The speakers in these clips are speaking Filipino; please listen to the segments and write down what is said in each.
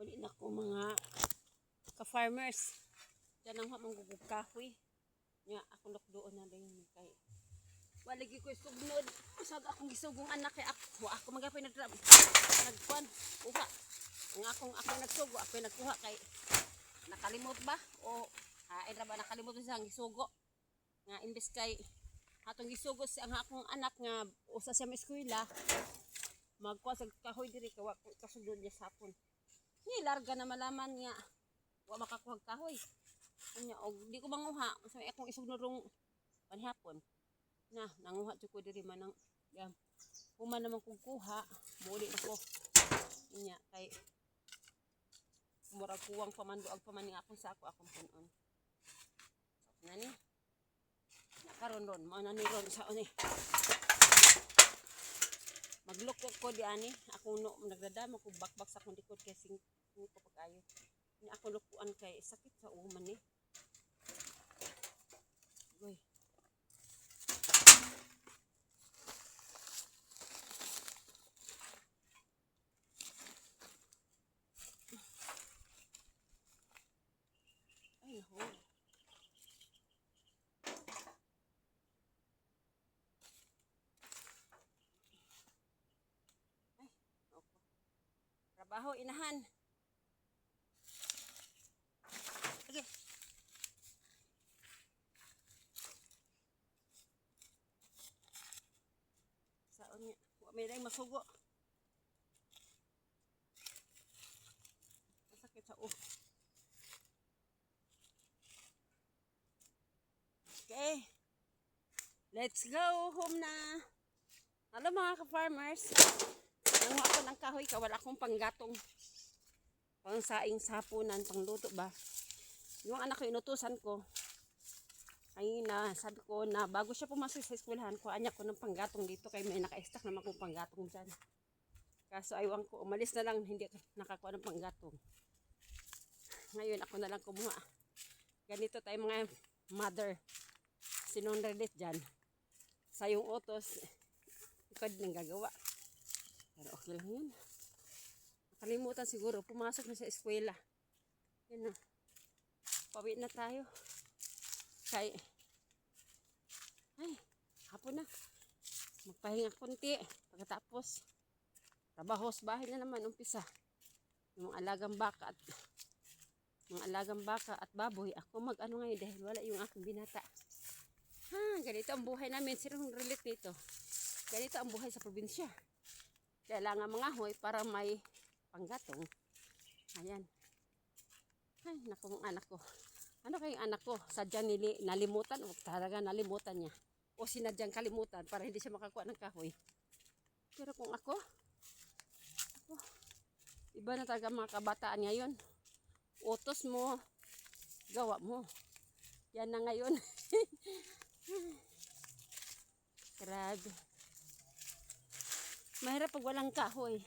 Wali na ko mga ka-farmers. Diyan ang manggugug kahoy. Nga ako doon na din kay. Waligi ko sugnod. Usag akong gisugong anak kay ako magapay nagkuan. Uha. Ang ako nagsugo, ako nagkuha kay nakalimot ba o hain ra ba nakalimot sa gisugo. Nga imbes kay atong gisugo si ang akong anak nga usa siya sa eskwela. Magkuha sa kahoy diri kay wa kasugod niya sapon. Ni larga na malaman nga wa makakuha kahoy. Anya og di ko manguha so akong isugno rong panhapon. Na nanguha jud ko diri man ang yam. Human naman kog kuha, muli ako. Nya kay murag kuwang pamanduag pa man ni akong sako akong punon. So nani. Nakaron ron, mao na ni ron sa oni. Maglukok ko di ani, ako no nagdadama ko bakbak sa akong likod kay sing ko pag-ayo. Ni ako lukuan kay sakit sa uman ni. Goy. Ay ho. Ay, opo. Trabaho inahan. Okay. Saon niya. May rin masugo. Masakit sa Okay. Let's go home na. Hello mga ka-farmers. Nanguha ko ng kahoy ka. Wala akong panggatong. Pang saing sapunan. Pangluto ba. Yung anak ko inutusan ko. Ay na sabi ko na bago siya pumasok sa eskwelahan ko anya ko ng panggatong dito kay may naka-stack naman kong panggatong dyan. Kaso aywan ko umalis na lang hindi nakakuha ng panggatong. Ngayon ako na lang kumuha. Ganito tayo mga mother. Sinunrelit dyan. Sa yung utos ikod nang gagawa. Pero okay lang yun. Nakalimutan siguro pumasok na sa eskwela. Yun na. Pawi na tayo. Kay ay hapon na magpahinga konti pagkatapos trabaho sa bahay na naman umpisa yung alagang baka at baboy ako mag-ano ngayon dahil wala yung aking binata ganito ang buhay namin sirong relate nito ganito ang buhay sa probinsya kailangan mga hoy para may panggatong ayan ay naku mga anak ko. Ano kayong anak ko? Sadyang nalimutan o talaga nalimutan niya? O sinadyang kalimutan para hindi siya makakuha ng kahoy? Pero kung ako, iba na talaga mga kabataan ngayon. Utos mo, gawa mo. Yan na ngayon. Grabe. Mahirap pag walang kahoy.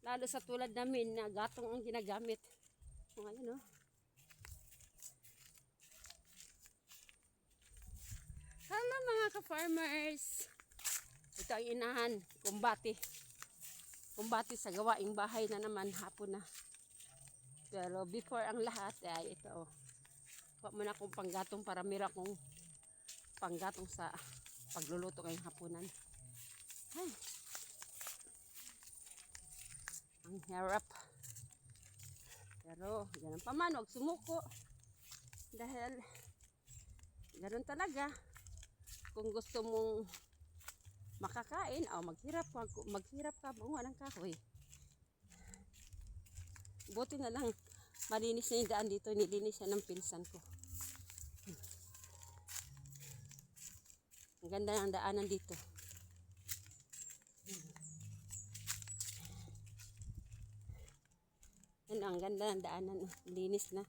Lalo sa tulad namin na gatong ang ginagamit. Kung ano, no? Hello mga ka-farmers. Ito ang inahan, kumbati sa gawaing bahay na naman hapon na. Pero before ang lahat ay ito. Kuha muna akong panggatong para meron akong panggatong sa pagluluto ngayong hapunan. Ay. Ang harap. Pero ganun pa man, huwag sumuko. Dahil ganun talaga. Kung gusto mong makakain o maghirap ka bunga ng kahoy. Buti na lang malinis na yung daan dito, nilinis siya ng pinsan ko. Ang ganda ng daanan dito. Ano, ang ganda ng daanan, linis na.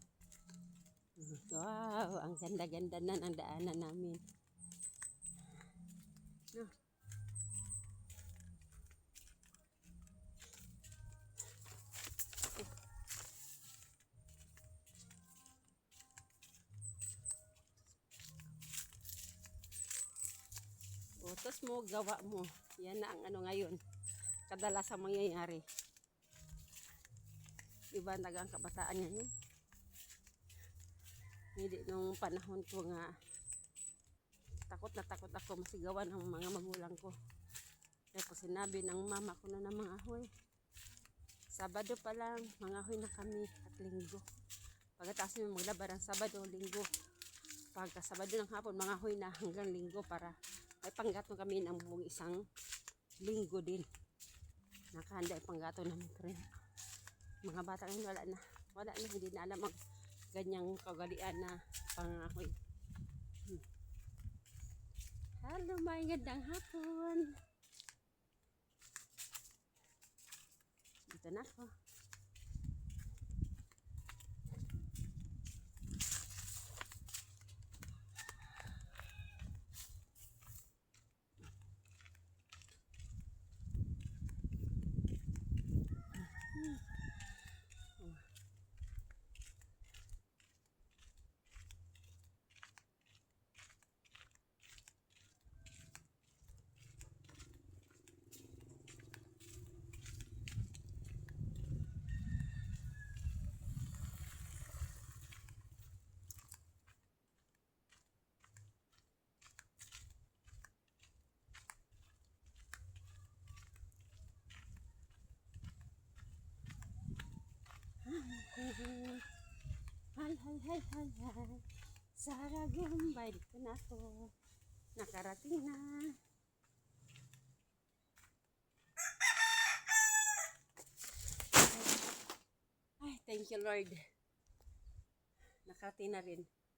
Wow, ang ganda-ganda na ng daanan namin. No. Utos mo, gawa mo. Yan na ang ano ngayon. Kadalasan mangyayari. Iba iba ang kabataan ngayon. Hindi nung panahon ko nga takot na takot ako masigawan ng mga magulang ko. Tapos sinabi ng mama ko na mga hoy, Sabado pa lang, mangahoy na kami at Linggo. Pagkatapos nyo maglaban ng Sabado, Linggo. Pagka Sabado ng hapon, mangahoy na hanggang Linggo para may panggato kami ng buong isang Linggo din. Nakahanda yung panggato namin rin. Mga bata ngayon wala na, hindi na alam ang ganyang kagalian na pangahoy. Hello, magandang hapon. Dito na ako. Hi. Sarah Gumbay, dito na ako. Nakarating na. Ay, thank you Lord. Nakarating na rin.